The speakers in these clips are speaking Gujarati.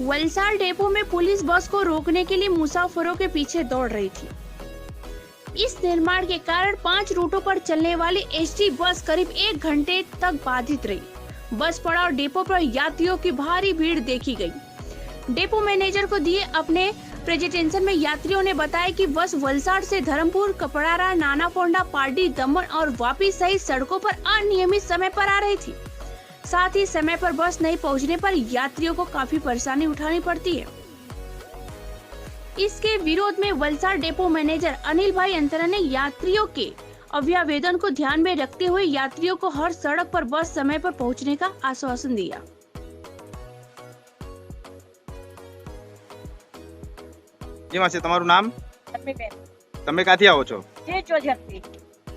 वलसाड डेपो में पुलिस बस को रोकने के लिए मुसाफिरों के पीछे दौड़ रही थी। इस निर्माण के कारण 5 रूटों पर चलने वाली एसटी बस करीब 1 घंटे तक बाधित रही। बस पड़ाव डेपो पर यात्रियों की भारी भीड़ देखी गई। डेपो मैनेजर को दिए अपने प्रेजेंटेशन में यात्रियों ने बताया कि बस वलसाड से धर्मपुर, कपड़ारा, नानापोंडा, पार्टी, दमन और वापी सहित सड़कों पर अनियमित समय पर आ रही थी। साथ ही समय पर बस नहीं पहुंचने पर यात्रियों को काफी परेशानी उठानी पड़ती है। इसके विरोध में वलसाड डेपो मैनेजर अनिल भाई अंतरा ने यात्रियों के अभ्यावेदन को ध्यान में रखते हुए यात्रियों को हर सड़क पर बस समय पर पहुंचने का आश्वासन दिया। તમારું નામ? તમે ક્યાંથી આવો છો?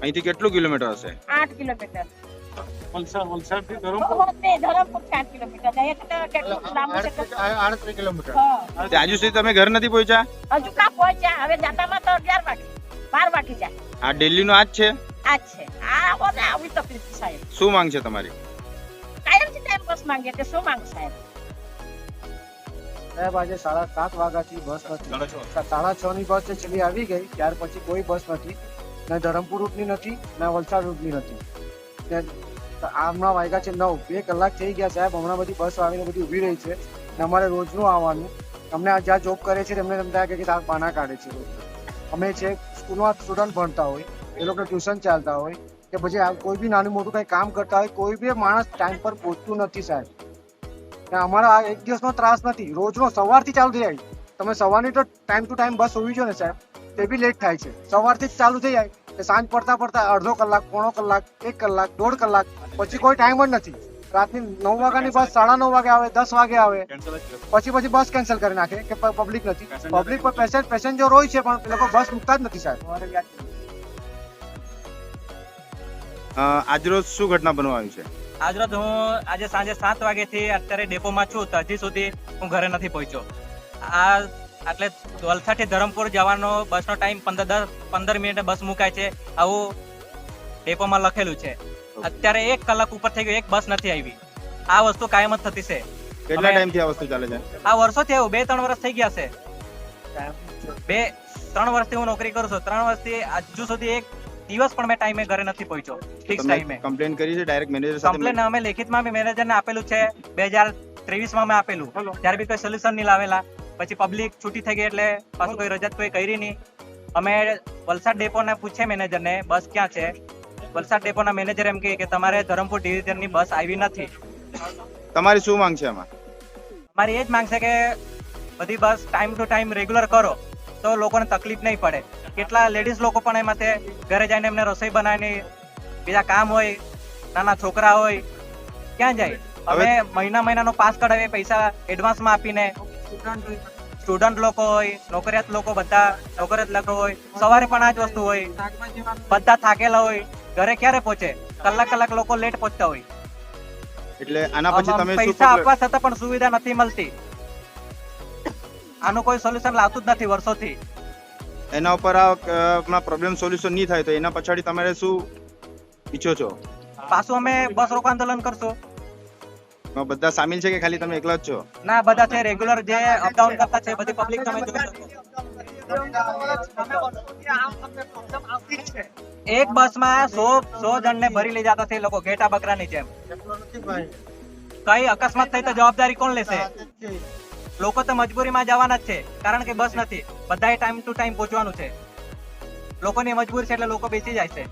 અહીંથી કેટલું કિલોમીટર હશે? 8 કિલોમીટર. વલસાડ થી ધરમપુર ધરમપુર 4 કિલોમીટર. કેટલું લાંબુ છે? 38 કિલોમીટર. હજુ સુધી તમે ઘર નથી પહોંચ્યા? હજુ કા પહોંચ્યા? હવે જાતામાં તો 11 વાગે 12 વાગી જાય. આ દિલ્હીનો આજ છે? આ છે. આ હોને આવી તકલીફ સાહેબ. શું માંગ છે તમારી? કાયમ થી ટાઈમ બસ માંગે તે શું માંગ સાહેબ? સાહેબ આજે 7:30 વાગ્યાથી બસ નથી. 6:30 ની બસ છેલ્લી આવી ગઈ, ત્યાર પછી કોઈ બસ નથી. ના ધરમપુર રૂટની નથી, ના વલસાડ રૂટની નથી. હમણાં વાગ્યા છે 9, 2 કલાક થઈ ગયા સાહેબ. હમણાં બધી બસ આવીને બધી ઊભી રહી છે. અમારે રોજનું આવવાનું. અમને આ જ્યાં જોબ કરે છે એમને એમ થાય કે તાર પાના કાઢે છે. અમે છે સ્કૂલમાં સ્ટુડન્ટ ભણતા હોય, એ લોકો ટ્યુશન ચાલતા હોય કે પછી કોઈ બી નાનું મોટું કંઈ કામ કરતા હોય, કોઈ બી માણસ ટાઈમ પર પહોંચતું નથી સાહેબ. અમારા આ એક દિવસનો ત્રાસ નથી, રોજનો સવારથી ચાલુ થઈ જાય. તમે સવારની તો ટાઈમ ટુ ટાઈમ બસ હોવી જોઈએ ને સાહેબ, તે બી લેટ થાય છે. સવારથી જ ચાલુ થઈ જાય, સાંજ પડતા પડતા અડધો કલાક, પોણો કલાક, 1 કલાક, 1.5 કલાક, પછી કોઈ ટાઈમ જ નથી. રાતની 9 વાગ્યાની બસ 9:30 વાગે આવે, 10 વાગે આવે, પછી બસ કેન્સલ કરી નાખે કે પબ્લિક નથી. પબ્લિક પર પેસેન્જર હોય છે પણ એ લોકો બસ મૂકતા જ નથી સાહેબ. આજરોજ શું ઘટના બનવા આવી છે? આજરોજ હું આજે સાંજે 7 વાગ્યાથી અત્યારે ડેપોમાં છું, તો હજી સુધી હું ઘરે નથી પહોંચ્યો. આ એટલે વલસાડથી ધરમપુર જવાનો બસનો ટાઈમ 15 મિનિટે બસ મુકાય છે, આવું ડેપોમાં લખેલું છે. અત્યારે 1 કલાક ઉપર થઈ ગયો, એક બસ નથી આવી. આ વસ્તુ કાયમ જ થતી છે. કેટલા ટાઈમથી આ વસ્તુ ચાલે છે? આ વર્ષોથી આવું 2-3 વર્ષ થઈ ગયા છે. 2-3 વર્ષથી હું નોકરી કરું છું. 3 વર્ષથી હજુ સુધી એક દિવસ પણ મેં ટાઈમે ઘરે નથી પહોંચ્યો. ફિક્સ ટાઈમે કમ્પ્લેન કરી છે ડાયરેક્ટ મેનેજર સાથે? કમ્પ્લેન અમે લેખિતમાં બી મેનેજરને આપેલું છે. 2023 માં મેં આપેલું, ત્યારે બી કોઈ સોલ્યુશન નહીં લાવેલા. પછી પબ્લિક છૂટી થઈ ગઈ એટલે પાછું કોઈ રજત કોઈ કરી નહીં. અમે વલસાડ ડેપોને પૂછે મેનેજરને બસ ક્યાં છે. વલસાડ ડેપોના મેનેજર એમ કહે કે તમારે ધરમપુર ડિવિઝનની બસ આવી નથી. તમારી શું માંગ છે આમાં? અમારી એ જ માંગ છે કે બધી બસ ટાઈમ ટુ ટાઈમ રેગ્યુલર કરો તો લોકોને તકલીફ નહીં પડે. કેટલા લેડીઝ લોકો પણ એમાંથી ઘરે જઈને એમને રસોઈ બનાવીને બીજા કામ હોય, નાના છોકરા હોય, ક્યાં જાય? હવે મહિનાનો પાસ કઢાવીએ પૈસા એડવાન્સમાં આપીને. સ્ટુડન્ટ લોકો હોય, નોકરિયાત લોકો, બધા નોકરિયાત લોકો હોય, સવારે પણ આ જ વસ્તુ હોય. બધા થાકેલા હોય, ઘરે ક્યારે પહોંચે? કલાક લોકો લેટ પહોંચતા હોય. એટલે આના પછી તમે પૈસા આપવા છતાં પણ સુવિધા નથી મળતી. આનું કોઈ સોલ્યુશન લાવતું જ નથી વર્ષોથી. એના ઉપર આ પ્રોબ્લેમ સોલ્યુશન નહીં થાય તો એના પછાડી તમારે શું ઈચ્છો છો? પાછું અમે બસ રોકો આંદોલન કરશું. બધા સામેલ છે કે ખાલી તમે એકલા જ છો? ના, બધા છે રેગ્યુલર જે અપડાઉન કરતા છે. બધી પબ્લિક તમે જોઈ શકો. એક બસમાં 100 જણને ભરી લઈ જતા છે લોકો, ઘેટા બકરાની જેમ. કઈ અકસ્માત થઈ તો જવાબદારી કોણ લેશે? લોકો તો મજબૂરીમાં જવાના જ છે, કારણ કે બસ નથી. બધાએ ટાઈમ ટુ ટાઈમ પહોંચવાનું છે. લોકોની મજબૂરી છે એટલે લોકો બેસી જાય છે.